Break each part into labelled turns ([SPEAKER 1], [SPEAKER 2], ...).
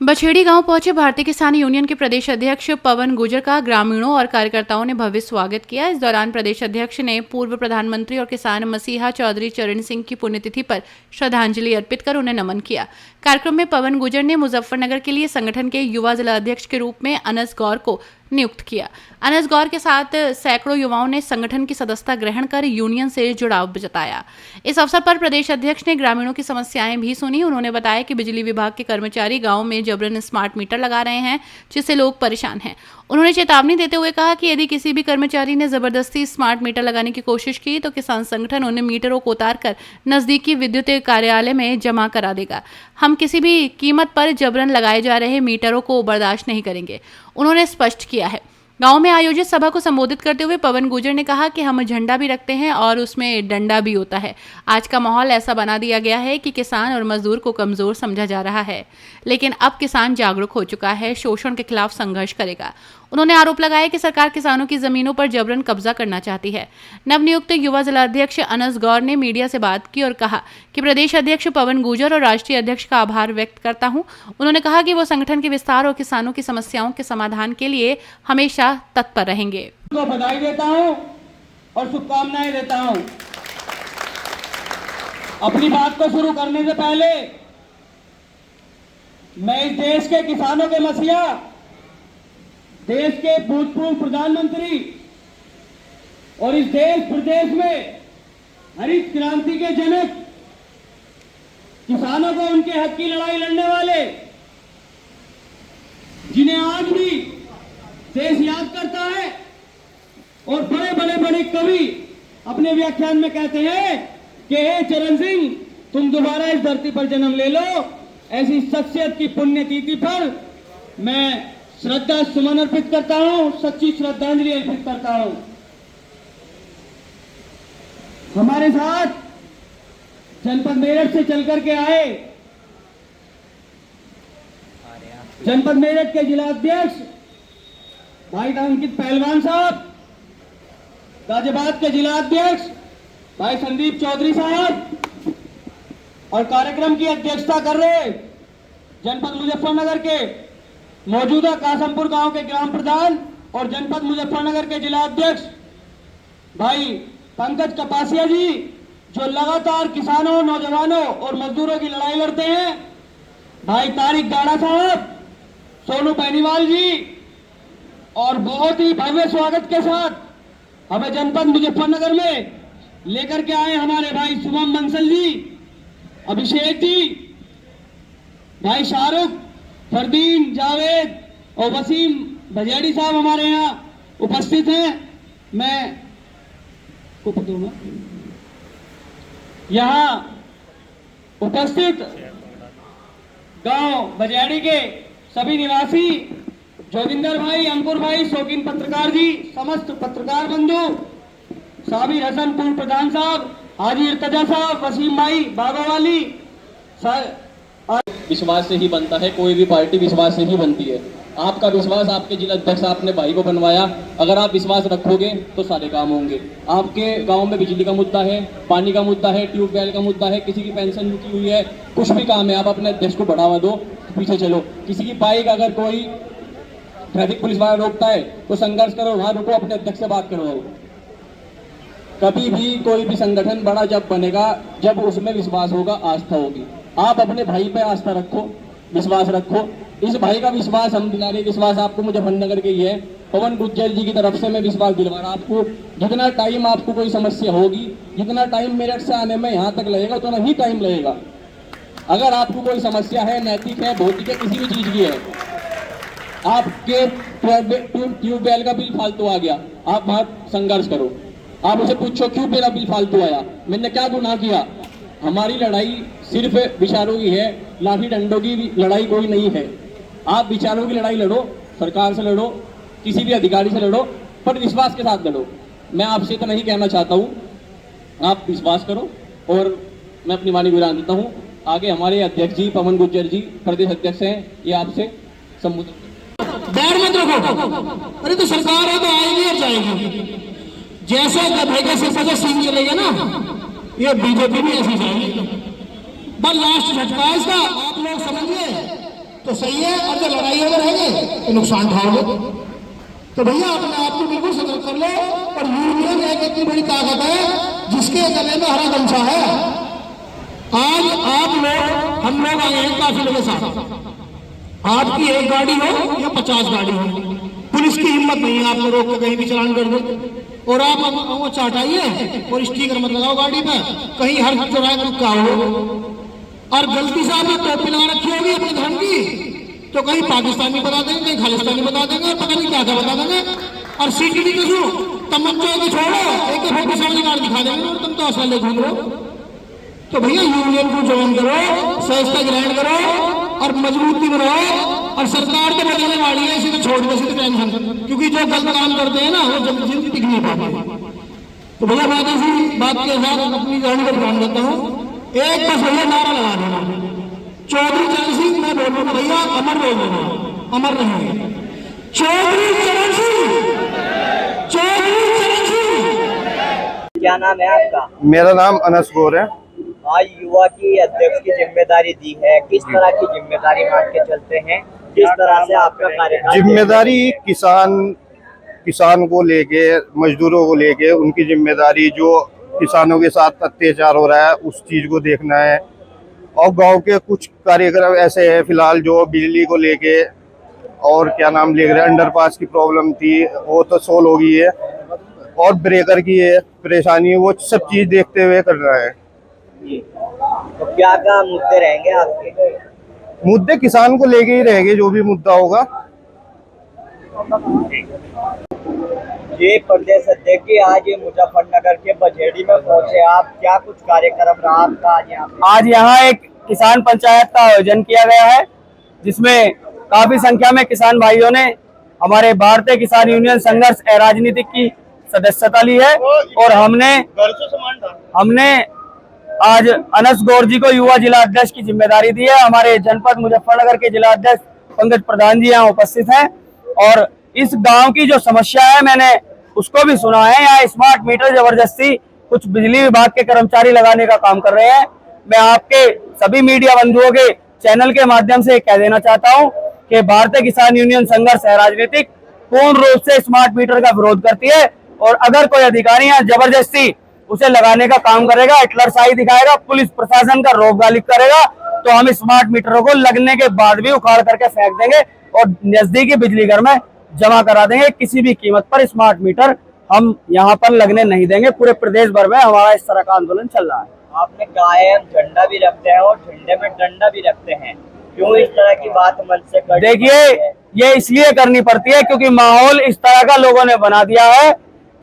[SPEAKER 1] बछेड़ी गांव पहुंचे भारतीय किसान यूनियन के प्रदेश अध्यक्ष पवन गुर्जर का ग्रामीणों और कार्यकर्ताओं ने भव्य स्वागत किया। इस दौरान प्रदेश अध्यक्ष ने पूर्व प्रधानमंत्री और किसान मसीहा चौधरी चरण सिंह की पुण्यतिथि पर श्रद्धांजलि अर्पित कर उन्हें नमन किया। कार्यक्रम में पवन गुर्जर ने मुजफ्फरनगर के लिए संगठन के युवा जिला अध्यक्ष के रूप में अनस गौर को नियुक्त किया। अनस गौर के साथ सैकड़ों युवाओं ने संगठन की सदस्यता ग्रहण कर यूनियन से जुड़ाव जताया। इस अवसर पर प्रदेश अध्यक्ष ने ग्रामीणों की समस्याएं भी सुनी। उन्होंने बताया कि बिजली विभाग के कर्मचारी गांव में जबरन स्मार्ट मीटर लगा रहे हैं, जिससे लोग परेशान हैं। उन्होंने चेतावनी देते हुए कहा कि यदि किसी भी कर्मचारी ने जबरदस्ती स्मार्ट मीटर लगाने की कोशिश की तो किसान संगठन उन्हें मीटरों को उतारकर नजदीकी विद्युत कार्यालय में जमा करा देगा। हम किसी भी कीमत पर जबरन लगाए जा रहे मीटरों को बर्दाश्त नहीं करेंगे, उन्होंने स्पष्ट किया है। गांव में आयोजित सभा को संबोधित करते हुए पवन गुर्जर ने कहा कि हम झंडा भी रखते हैं और उसमें डंडा भी होता है। आज का माहौल ऐसा बना दिया गया है कि किसान और मजदूर को कमजोर समझा जा रहा है, लेकिन अब किसान जागरूक हो चुका है, शोषण के खिलाफ संघर्ष करेगा। उन्होंने आरोप लगाया कि सरकार किसानों की जमीनों पर जबरन कब्जा करना चाहती है। नवनियुक्त युवा जिला अध्यक्ष अनस गौर ने मीडिया से बात की और कहा कि प्रदेश अध्यक्ष पवन गुर्जर और राष्ट्रीय अध्यक्ष का आभार व्यक्त करता हूं। उन्होंने कहा कि वो संगठन के विस्तार और किसानों की समस्याओं के समाधान के लिए हमेशा तत्पर रहेंगे।
[SPEAKER 2] तो बधाई देता हूं और शुभकामनाएं देता हूं। अपनी बात को शुरू करने से पहले मैं इस देश के किसानों के मसीहा, देश के भूतपूर्व प्रधानमंत्री और इस देश प्रदेश में हरित क्रांति के जनक, किसानों को उनके हक की लड़ाई लड़ने वाले, जिन्हें आज भी देश याद करता है और बड़े बड़े कवि अपने व्याख्यान में कहते हैं कि हे चरण सिंह, तुम दोबारा इस धरती पर जन्म ले लो। ऐसी शख्सियत की पुण्यतिथि पर मैं श्रद्धा सुमन अर्पित करता हूं, सच्ची श्रद्धांजलि अर्पित करता हूं। हमारे साथ जनपद मेरठ से चलकर के आए जनपद मेरठ के जिला अध्यक्ष भाई अंकित पहलवान साहब, गाजियाबाद के जिला अध्यक्ष भाई संदीप चौधरी साहब और कार्यक्रम की अध्यक्षता कर रहे जनपद मुजफ्फरनगर के मौजूदा कासमपुर गांव के ग्राम प्रधान और जनपद मुजफ्फरनगर के जिला अध्यक्ष भाई पंकज कपासिया जी, जो लगातार किसानों, नौजवानों और मजदूरों की लड़ाई लड़ते हैं, भाई तारिक गाड़ा साहब, सोनू बेनीवाल जी, और बहुत ही भव्य स्वागत के साथ हमें जनपद मुजफ्फरनगर में लेकर के आए हमारे भाई शुभम बंसल जी, अभिषेक जी, भाई शाहरुख, फरदीन, जावेद और वसीम भजेड़ी साहब हमारे यहाँ उपस्थित हैं। मैं को पकड़ूंगा। यहाँ उपस्थित गांव बजेड़ी के सभी निवासी, जोगिंदर भाई, अंकुर भाई, शौकीन पत्रकार जी, समस्त पत्रकार बंधु, साबिर हसन पूर्व प्रधान साहब, हाजी इर्तजा साहब, वसीम भाई, बाबा वाली,
[SPEAKER 3] विश्वास से ही बनता है। कोई भी पार्टी विश्वास से ही बनती है। आपका विश्वास आपके जिला अध्यक्ष आपने भाई को बनवाया, अगर आप विश्वास रखोगे तो सारे काम होंगे। आपके गांव में बिजली का मुद्दा है, पानी का मुद्दा है, ट्यूबवेल का मुद्दा है, किसी की पेंशन रुकी हुई है, कुछ भी काम है, आप अपने अध्यक्ष को बढ़ावा दो, पीछे चलो। किसी की बाइक अगर कोई ट्रैफिक पुलिस वाला रोकता है तो संघर्ष करो, वहां रुको, अपने अध्यक्ष से बात करवाओ। कभी भी कोई भी संगठन बड़ा जब बनेगा जब उसमें विश्वास होगा, आस्था होगी। आप अपने भाई पे आस्था रखो, विश्वास रखो। इस भाई का विश्वास हम दिला रहे, विश्वास आपको मुजफ्फरनगर के ही है। पवन गुर्जर जी की तरफ से मैं विश्वास दिलवा रहा आपको। जितना टाइम आपको कोई समस्या होगी, जितना टाइम मेरठ से आने में यहाँ तक लगेगा, उतना ही टाइम लगेगा। अगर आपको कोई समस्या है, नैतिक है, भौतिक है, किसी भी चीज की है, आपके ट्यूबवेल का बिल फालतू आ गया, आप वहां संघर्ष करो। आप उसे पूछो क्यों मेरा बिल फालतू आया, मैंने क्या गुनाह किया। हमारी लड़ाई सिर्फ विचारों की है, लाठी डंडों की लड़ाई कोई नहीं है। आप विचारों की लड़ाई लड़ो, सरकार से लड़ो, किसी भी अधिकारी से लड़ो, पर विश्वास के साथ लड़ो। मैं आपसे इतना ही कहना चाहता हूँ, आप विश्वास करो। और मैं अपनी वाणी विराम देता हूँ। आगे हमारे अध्यक्ष जी पवन गुर्जर जी प्रदेश अध्यक्ष हैं, ये आपसे संबोधित।
[SPEAKER 4] बैर मत रखो, अरे तो सरकार है तो आएगी और जाएगी। जैसे गधे के सिर पर सींग चलेगा ना, ये बीजेपी भी ऐसी जाएगी। बस लास्ट झटका इसका आप लोग समझिए। तो सही है, और जब लड़ाई में रहेंगे तो नुकसान उठाओगे। तो भैया अपने आप को बिल्कुल सतर्क कर लो। और यूनियन एक इतनी बड़ी ताकत है जिसके गले में हरा गमछा है। आज आप लोग, हम लोग आए हैं काफिले के साथ, आपकी एक गाड़ी हो या 50 गाड़ी हो, पुलिस की हिम्मत नहीं है आपको रोक के कहीं भी चलान कर दो। और आप वो चाटाइए और स्टिकर मत लगाओ गाड़ी पे, कहीं हर चौराहे पर रुका हो। और गलती से आपने टोपी लगा रखी होगी अपने धर्म की, तो कहीं पाकिस्तानी बता देंगे, कहीं खालिस्तानी बता देंगे, और पता नहीं क्या क्या बता देंगे। और सिक्योरिटी को छो तमंचा को छोड़ो, एक AK-47 गाड़ी दिखा देंगे और तुम तो असले घूम रहे हो। तो भैया यूनियन को ज्वाइन करो, संस्था ग्रहण करो और मजबूती बनाओ। और सरकार तो बदलने वाली है, इसी को छोड़ दो, इसी टेंशन, क्योंकि जो गलत काम करते हैं ना वो जल्दी टिक नहीं पाते। तो भैया मैं ऐसी बात के साथ अपनी गाड़ी को ध्यान देता हूँ। एक बस भैया नारा लगा देना, चौधरी चरण सिंह, मैं बोलूंगा भैया अमर बोल देना, अमर रहेंगे। चौधरी चरण सिंह, चौधरी चरण सिंह।
[SPEAKER 5] क्या नाम है आपका?
[SPEAKER 6] मेरा नाम अनस गौर है।
[SPEAKER 5] आज युवा की अध्यक्ष की जिम्मेदारी दी है, किस तरह की जिम्मेदारी मान के चलते हैं, किस तरह से आपका कार्यकाल?
[SPEAKER 6] जिम्मेदारी किसान को लेके, मजदूरों को लेके, उनकी जिम्मेदारी जो किसानों के साथ अत्याचार हो रहा है उस चीज को देखना है। और गांव के कुछ कार्यक्रम ऐसे हैं फिलहाल जो बिजली को लेके और क्या नाम ले रहे, अंडरपास की प्रॉब्लम थी वो तो सोल्व हो गई है, और ब्रेकर की है परेशानी, वो सब चीज देखते हुए कर रहा है।
[SPEAKER 5] तो क्या क्या मुद्दे रहेंगे आपके?
[SPEAKER 6] मुद्दे किसान को लेके ही रहेंगे, जो भी मुद्दा होगा।
[SPEAKER 5] ये प्रदेश अध्यक्ष जी आज मुजफ्फरनगर के बजेड़ी में पहुंचे, आप क्या कुछ कार्यक्रम रहा आपका आज यहाँ पे?
[SPEAKER 2] आज यहाँ एक किसान पंचायत का आयोजन किया गया है, जिसमें काफी संख्या में किसान भाइयों ने हमारे भारतीय किसान यूनियन संघर्ष राजनीतिक की सदस्यता ली है। और हमने आज अनस गौर जी को युवा जिला अध्यक्ष की जिम्मेदारी दी है। हमारे जनपद मुजफ्फरनगर के जिला अध्यक्ष पंकज प्रधान जी यहाँ उपस्थित हैं। और इस गांव की जो समस्या है मैंने उसको भी सुना है। यहाँ स्मार्ट मीटर जबरदस्ती कुछ बिजली विभाग के कर्मचारी लगाने का काम कर रहे हैं। मैं आपके सभी मीडिया बंधुओं के चैनल के माध्यम से कह देना चाहता हूँ कि भारतीय किसान यूनियन संघर्ष राजनीतिक पूर्ण रूप से स्मार्ट मीटर का विरोध करती है। और अगर कोई अधिकारी यहाँ जबरदस्ती उसे लगाने का काम करेगा, हिटलरशाही दिखाएगा, पुलिस प्रशासन का रौब गालिब करेगा, तो हम स्मार्ट मीटरों को लगने के बाद भी उखाड़ करके फेंक देंगे और नजदीकी बिजली घर में जमा करा देंगे। किसी भी कीमत पर स्मार्ट मीटर हम यहाँ पर लगने नहीं देंगे। पूरे प्रदेश भर में हमारा इस तरह का आंदोलन चल रहा है।
[SPEAKER 5] आपने कहा है हम झंडा भी रखते हैं और झंडे में डंडा भी रखते हैं, क्यों इस तरह की बात मन से करनी?
[SPEAKER 2] देखिए, ये इसलिए करनी पड़ती है क्योंकि माहौल इस तरह का लोगों ने बना दिया है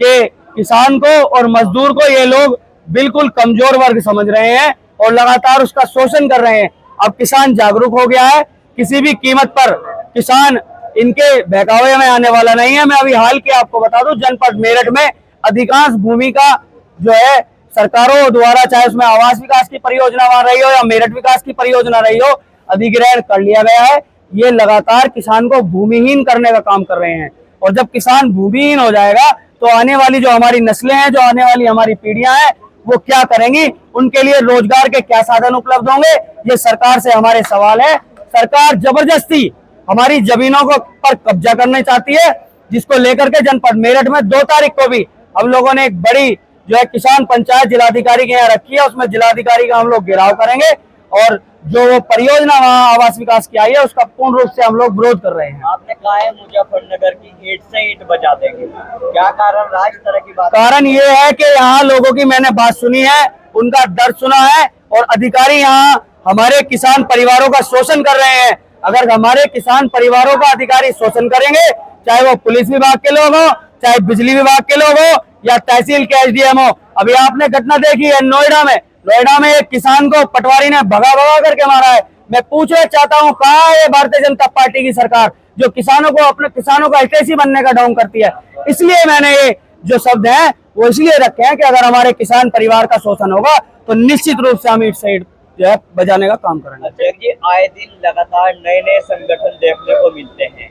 [SPEAKER 2] कि किसान को और मजदूर को ये लोग बिल्कुल कमजोर वर्ग समझ रहे हैं और लगातार उसका शोषण कर रहे हैं। अब किसान जागरूक हो गया है, किसी भी कीमत पर किसान इनके बहकावे में आने वाला नहीं है। मैं अभी हाल की आपको बता दूं, जनपद मेरठ में अधिकांश भूमि का जो है सरकारों द्वारा, चाहे उसमें आवास विकास की परियोजना वहां रही हो या मेरठ विकास की परियोजना रही हो, अधिग्रहण कर लिया गया है। ये लगातार किसान को भूमिहीन करने का काम कर रहे हैं। और जब किसान भूमिहीन हो जाएगा तो आने वाली जो हमारी नस्लें हैं, जो आने वाली हमारी पीढ़ियां हैं, वो क्या करेंगी? उनके लिए रोजगार के क्या साधन उपलब्ध होंगे? ये सरकार से हमारे सवाल है। सरकार जबरदस्ती हमारी जमीनों को पर कब्जा करना चाहती है, जिसको लेकर के जनपद मेरठ में 2 तारीख को भी हम लोगों ने एक बड़ी जो है किसान पंचायत जिलाधिकारी के यहाँ रखी है। उसमें जिलाधिकारी का हम लोग घेराव करेंगे और जो वो परियोजना वहाँ आवास विकास की आई है उसका पूर्ण रूप से हम लोग विरोध कर रहे हैं।
[SPEAKER 5] आपने कहा है मुजफ्फरनगर की ईंट से ईंट बजा देंगे, क्या कारण रहा इस तरह की बात?
[SPEAKER 2] कारण ये है कि यहाँ लोगों की मैंने बात सुनी है, उनका दर्द सुना है, और अधिकारी यहाँ हमारे किसान परिवारों का शोषण कर रहे हैं। अगर हमारे किसान परिवारों का अधिकारी शोषण करेंगे, चाहे वो पुलिस विभाग के लोग हो, चाहे बिजली विभाग के लोग हो या तहसील के SDM हो। अभी आपने घटना देखी है नोएडा में एक किसान को पटवारी ने भगा करके मारा है। मैं पूछना चाहता हूँ, कहाँ है भारतीय जनता पार्टी की सरकार जो किसानों को, अपने किसानों का हितैषी बनने का ढोंग करती है? इसलिए मैंने ये जो शब्द हैं वो इसलिए रखे हैं कि अगर हमारे किसान परिवार का शोषण होगा तो निश्चित रूप से हम ईंट से ईंट जो है बजाने का काम करेंगे।
[SPEAKER 5] अध्यक्ष जी, आए दिन लगातार नए नए संगठन देखने को मिलते हैं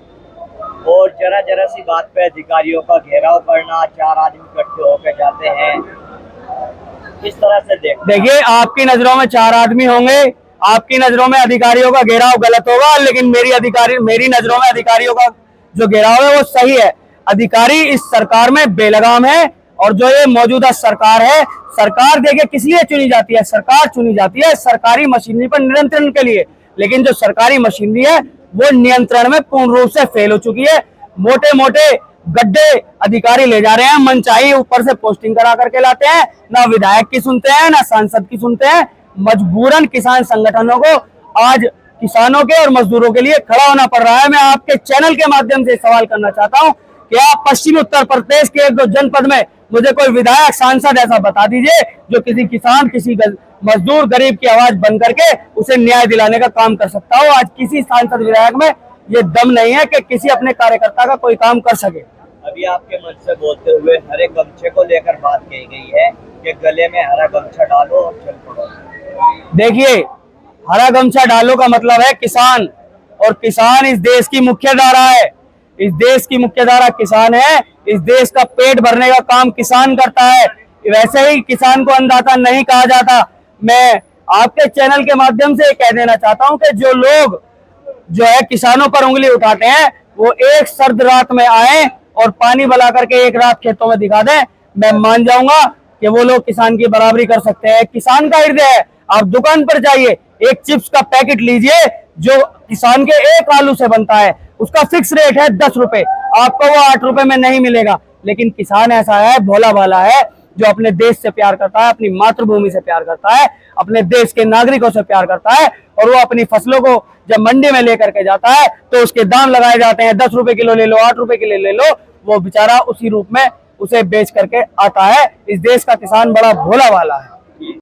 [SPEAKER 5] और जरा सी बात पे अधिकारियों का घेराव करना, 4 आदमी इकट्ठे होकर जाते हैं, किस तरह से देखिए?
[SPEAKER 2] आपकी नजरों में 4 आदमी होंगे, आपकी नजरों में अधिकारियों का घेराव गलत होगा, लेकिन मेरी नजरों में अधिकारियों का जो घेराव है वो सही है। अधिकारी इस सरकार में बेलगाम है, और जो ये मौजूदा सरकार है, सरकार देखिए किस लिए चुनी जाती है? सरकार चुनी जाती है सरकारी मशीनरी पर नियंत्रण के लिए, लेकिन जो सरकारी मशीनरी है वो नियंत्रण में पूर्ण रूप से फेल हो चुकी है। मोटे मोटे गड्ढे अधिकारी ले जा रहे हैं, मनचाही ऊपर से पोस्टिंग करा करके लाते हैं, ना विधायक की सुनते हैं ना सांसद की सुनते हैं। मजबूरन किसान संगठनों को आज किसानों के और मजदूरों के लिए खड़ा होना पड़ रहा है। मैं आपके चैनल के माध्यम से सवाल करना चाहता हूं कि आप पश्चिमी उत्तर प्रदेश के एक दो जनपद में मुझे कोई विधायक सांसद ऐसा बता दीजिए जो किसी किसान, किसी मजदूर, गरीब की आवाज बन करके उसे न्याय दिलाने का काम कर सकता हो। आज किसी सांसद विधायक में ये दम नहीं है कि किसी अपने कार्यकर्ता का कोई काम कर सके।
[SPEAKER 5] अभी आपके मन से बोलते हुए हरे गमछे को लेकर बात कही गई है कि गले में हरा गमछा डालो और चल पड़ो।
[SPEAKER 2] देखिए, हरा गमछा डालो का मतलब है किसान, और किसान इस देश की मुख्य धारा है। इस देश की मुख्य धारा किसान है। इस देश का पेट भरने का काम किसान करता है। वैसे ही किसान को अन्नदाता नहीं कहा जाता। मैं आपके चैनल के माध्यम से कह देना चाहता हूं कि जो लोग जो है किसानों पर उंगली उठाते हैं वो एक सर्द रात में आए और पानी बला करके एक रात खेतों में दिखा दें, मैं मान जाऊंगा कि वो लोग किसान की बराबरी कर सकते हैं। किसान का हृदय है। आप दुकान पर जाइए, एक चिप्स का पैकेट लीजिए जो किसान के एक आलू से बनता है, उसका फिक्स रेट है 10 रुपए, आपको वो 8 रुपए में नहीं मिलेगा। लेकिन किसान ऐसा है, भोला भाला है, जो अपने देश से प्यार करता है, अपनी मातृभूमि से प्यार करता है, अपने देश के नागरिकों से प्यार करता है, और वो अपनी फसलों को जब मंडी में लेकर के जाता है तो उसके दाम लगाए जाते हैं, 10 रुपए किलो ले लो, 8 रुपए किलो ले लो, वो बेचारा उसी रूप में उसे बेच करके आता है। इस देश का किसान बड़ा भोला भाला है।